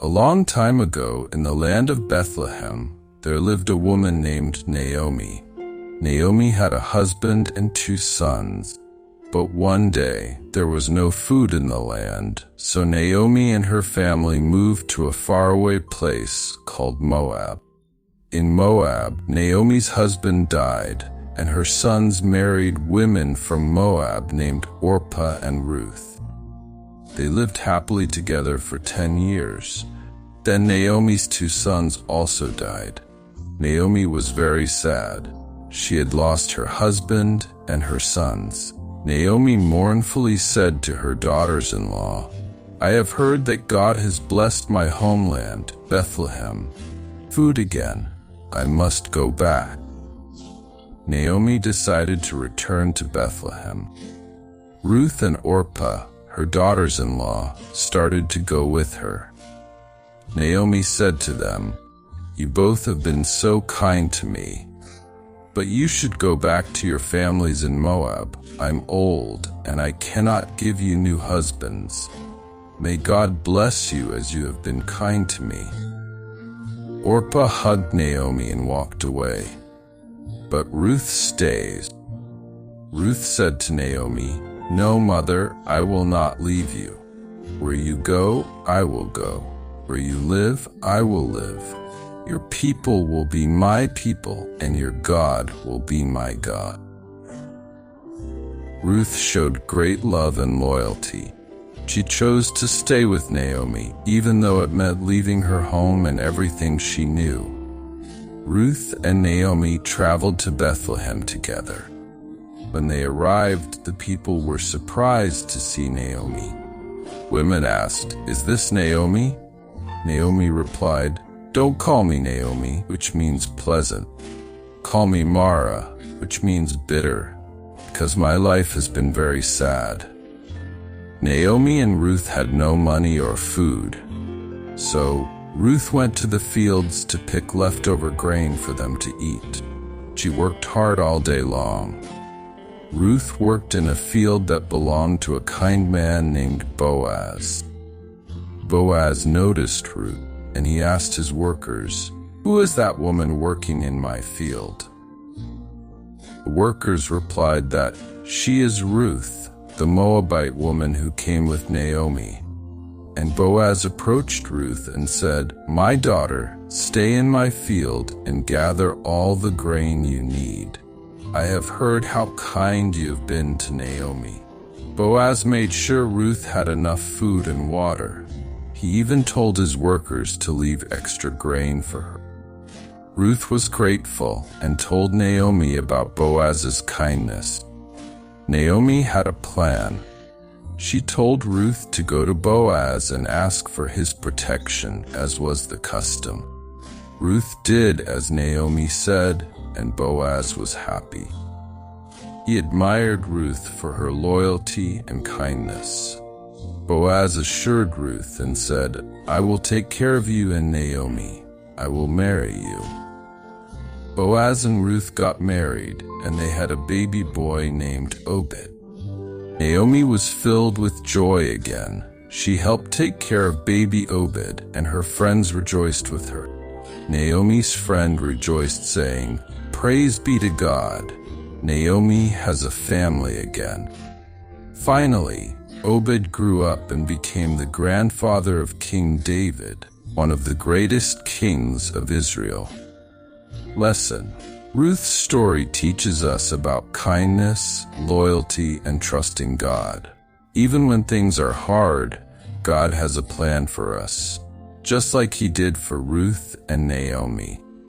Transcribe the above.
A long time ago, in the land of Bethlehem, there lived a woman named Naomi. Naomi had a husband and 2 sons. But one day, there was no food in the land, so Naomi and her family moved to a faraway place called Moab. In Moab, Naomi's husband died, and her sons married women from Moab named Orpah and Ruth. They lived happily together for 10 years. Then Naomi's 2 sons also died. Naomi was very sad. She had lost her husband and her sons. Naomi mournfully said to her daughters-in-law, "I have heard that God has blessed my homeland, Bethlehem. Food again. I must go back." Naomi decided to return to Bethlehem. Ruth and Orpah, her daughters-in-law, started to go with her. Naomi said to them, "You both have been so kind to me. But you should go back to your families in Moab. I'm old, and I cannot give you new husbands. May God bless you as you have been kind to me." Orpah hugged Naomi and walked away. But Ruth stays. Ruth said to Naomi, "No, mother, I will not leave you. Where you go, I will go. Where you live, I will live. Your people will be my people, and your God will be my God." Ruth showed great love and loyalty. She chose to stay with Naomi, even though it meant leaving her home and everything she knew. Ruth and Naomi traveled to Bethlehem together. When they arrived, the people were surprised to see Naomi. Women asked, "Is this Naomi?" Naomi replied, "Don't call me Naomi, which means pleasant. Call me Mara, which means bitter, because my life has been very sad." Naomi and Ruth had no money or food. So Ruth went to the fields to pick leftover grain for them to eat. She worked hard all day long. Ruth worked in a field that belonged to a kind man named Boaz. Boaz noticed Ruth, and he asked his workers, "Who is that woman working in my field?" The workers replied that she is Ruth, the Moabite woman who came with Naomi. And Boaz approached Ruth and said, "My daughter, stay in my field and gather all the grain you need. I have heard how kind you have been to Naomi." Boaz made sure Ruth had enough food and water. He even told his workers to leave extra grain for her. Ruth was grateful and told Naomi about Boaz's kindness. Naomi had a plan. She told Ruth to go to Boaz and ask for his protection, as was the custom. Ruth did as Naomi said, and Boaz was happy. He admired Ruth for her loyalty and kindness. Boaz assured Ruth and said, "I will take care of you and Naomi. I will marry you." Boaz and Ruth got married, and they had a baby boy named Obed. Naomi was filled with joy again. She helped take care of baby Obed, and her friends rejoiced with her. Naomi's friend rejoiced, saying, "Praise be to God. Naomi has a family again." Finally, Obed grew up and became the grandfather of King David, one of the greatest kings of Israel. Lesson: Ruth's story teaches us about kindness, loyalty, and trusting God. Even when things are hard, God has a plan for us, just like He did for Ruth and Naomi.